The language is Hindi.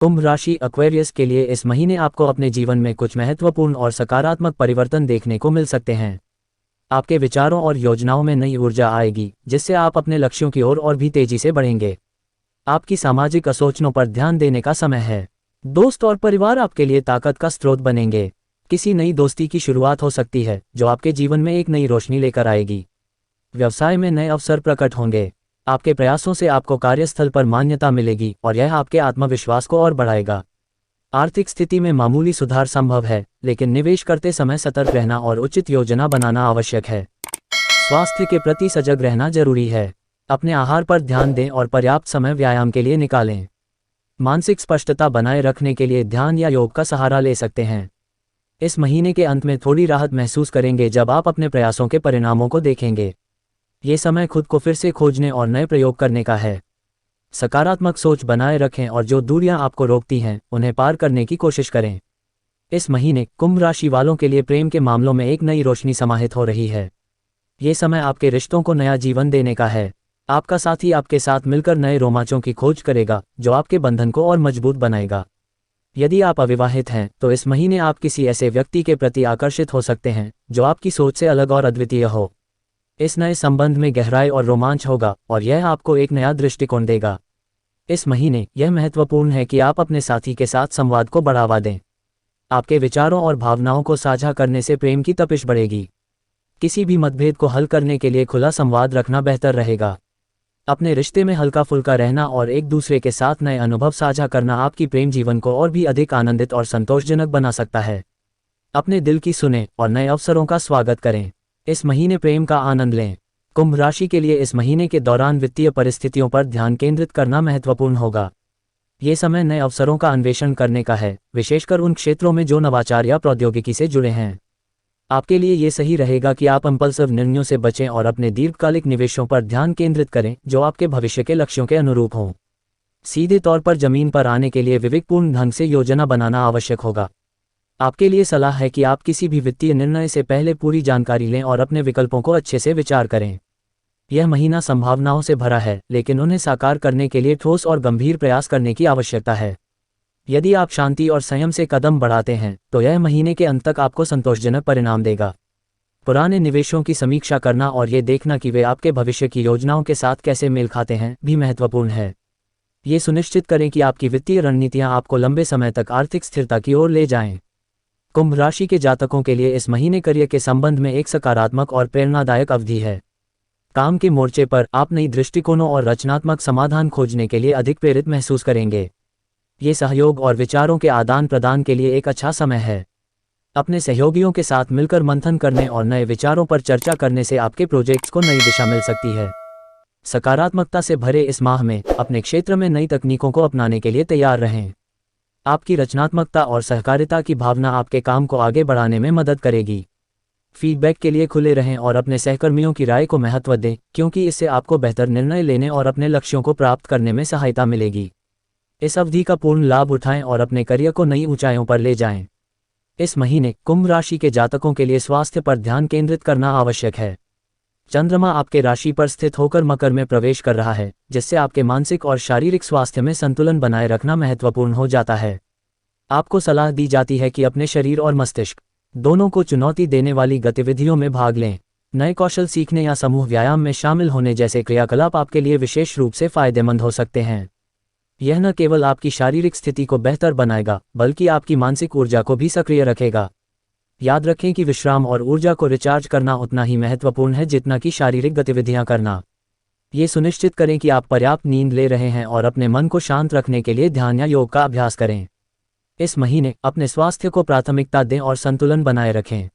कुंभ राशि एक्वेरियस के लिए इस महीने आपको अपने जीवन में कुछ महत्वपूर्ण और सकारात्मक परिवर्तन देखने को मिल सकते हैं। आपके विचारों और योजनाओं में नई ऊर्जा आएगी, जिससे आप अपने लक्ष्यों की ओर और भी तेजी से बढ़ेंगे। आपकी सामाजिक आलोचनाओं पर ध्यान देने का समय है। दोस्त और परिवार आपके लिए ताकत का स्रोत बनेंगे। किसी नई दोस्ती की शुरुआत हो सकती है, जो आपके जीवन में एक नई रोशनी लेकर आएगी। व्यवसाय में नए अवसर प्रकट होंगे। आपके प्रयासों से आपको कार्यस्थल पर मान्यता मिलेगी और यह आपके आत्मविश्वास को और बढ़ाएगा। आर्थिक स्थिति में मामूली सुधार संभव है, लेकिन निवेश करते समय सतर्क रहना और उचित योजना बनाना आवश्यक है। स्वास्थ्य के प्रति सजग रहना जरूरी है। अपने आहार पर ध्यान दें और पर्याप्त समय व्यायाम के लिए निकालें। मानसिक स्पष्टता बनाए रखने के लिए ध्यान या योग का सहारा ले सकते हैं। इस महीने के अंत में थोड़ी राहत महसूस करेंगे जब आप अपने प्रयासों के परिणामों को देखेंगे। ये समय खुद को फिर से खोजने और नए प्रयोग करने का है। सकारात्मक सोच बनाए रखें और जो दूरियां आपको रोकती हैं, उन्हें पार करने की कोशिश करें। इस महीने कुंभ राशि वालों के लिए प्रेम के मामलों में एक नई रोशनी समाहित हो रही है। ये समय आपके रिश्तों को नया जीवन देने का है। आपका साथी आपके साथ मिलकर नए रोमांचों की खोज करेगा, जो आपके बंधन को और मजबूत बनाएगा। यदि आप अविवाहित हैं, तो इस महीने आप किसी ऐसे व्यक्ति के प्रति आकर्षित हो सकते हैं जो आपकी सोच से अलग और अद्वितीय हो। इस नए संबंध में गहराई और रोमांच होगा और यह आपको एक नया दृष्टिकोण देगा। इस महीने यह महत्वपूर्ण है कि आप अपने साथी के साथ संवाद को बढ़ावा दें। आपके विचारों और भावनाओं को साझा करने से प्रेम की तपिश बढ़ेगी। किसी भी मतभेद को हल करने के लिए खुला संवाद रखना बेहतर रहेगा। अपने रिश्ते में हल्का फुल्का रहना और एक दूसरे के साथ नए अनुभव साझा करना आपकी प्रेम जीवन को और भी अधिक आनंदित और संतोषजनक बना सकता है। अपने दिल की सुनें और नए अवसरों का स्वागत करें। इस महीने प्रेम का आनंद लें। कुंभ राशि के लिए इस महीने के दौरान वित्तीय परिस्थितियों पर ध्यान केंद्रित करना महत्वपूर्ण होगा। ये समय नए अवसरों का अन्वेषण करने का है, विशेषकर उन क्षेत्रों में जो नवाचार या प्रौद्योगिकी से जुड़े हैं। आपके लिए ये सही रहेगा कि आप इंपल्सिव निर्णयों से बचें और अपने दीर्घकालिक निवेशों पर ध्यान केंद्रित करें, जो आपके भविष्य के लक्ष्यों के अनुरूप हों। सीधे तौर पर जमीन पर आने के लिए विवेकपूर्ण ढंग से योजना बनाना आवश्यक होगा। आपके लिए सलाह है कि आप किसी भी वित्तीय निर्णय से पहले पूरी जानकारी लें और अपने विकल्पों को अच्छे से विचार करें। यह महीना संभावनाओं से भरा है, लेकिन उन्हें साकार करने के लिए ठोस और गंभीर प्रयास करने की आवश्यकता है। यदि आप शांति और संयम से कदम बढ़ाते हैं, तो यह महीने के अंत तक आपको संतोषजनक परिणाम देगा। पुराने निवेशों की समीक्षा करना और ये देखना कि वे आपके भविष्य की योजनाओं के साथ कैसे मेल खाते हैं, भी महत्वपूर्ण है। ये सुनिश्चित करें कि आपकी वित्तीय रणनीतियां आपको लंबे समय तक आर्थिक स्थिरता की ओर ले जाएं। कुंभ राशि के जातकों के लिए इस महीने करियर के संबंध में एक सकारात्मक और प्रेरणादायक अवधि है। काम के मोर्चे पर आप नई दृष्टिकोणों और रचनात्मक समाधान खोजने के लिए अधिक प्रेरित महसूस करेंगे। ये सहयोग और विचारों के आदान प्रदान के लिए एक अच्छा समय है। अपने सहयोगियों के साथ मिलकर मंथन करने और नए विचारों पर चर्चा करने से आपके प्रोजेक्ट्स को नई दिशा मिल सकती है। सकारात्मकता से भरे इस माह में अपने क्षेत्र में नई तकनीकों को अपनाने के लिए तैयार रहें। आपकी रचनात्मकता और सहकारिता की भावना आपके काम को आगे बढ़ाने में मदद करेगी। फीडबैक के लिए खुले रहें और अपने सहकर्मियों की राय को महत्व दें, क्योंकि इससे आपको बेहतर निर्णय लेने और अपने लक्ष्यों को प्राप्त करने में सहायता मिलेगी। इस अवधि का पूर्ण लाभ उठाएं और अपने करियर को नई ऊंचाइयों पर ले जाएं। इस महीने कुंभ राशि के जातकों के लिए स्वास्थ्य पर ध्यान केंद्रित करना आवश्यक है। चंद्रमा आपके राशि पर स्थित होकर मकर में प्रवेश कर रहा है, जिससे आपके मानसिक और शारीरिक स्वास्थ्य में संतुलन बनाए रखना महत्वपूर्ण हो जाता है। आपको सलाह दी जाती है कि अपने शरीर और मस्तिष्क दोनों को चुनौती देने वाली गतिविधियों में भाग लें। नए कौशल सीखने या समूह व्यायाम में शामिल होने जैसे क्रियाकलाप आपके लिए विशेष रूप से फायदेमंद हो सकते हैं। यह न केवल आपकी शारीरिक स्थिति को बेहतर बनाएगा, बल्कि आपकी मानसिक ऊर्जा को भी सक्रिय रखेगा। याद रखें कि विश्राम और ऊर्जा को रिचार्ज करना उतना ही महत्वपूर्ण है जितना कि शारीरिक गतिविधियां करना। ये सुनिश्चित करें कि आप पर्याप्त नींद ले रहे हैं और अपने मन को शांत रखने के लिए ध्यान या योग का अभ्यास करें। इस महीने अपने स्वास्थ्य को प्राथमिकता दें और संतुलन बनाए रखें।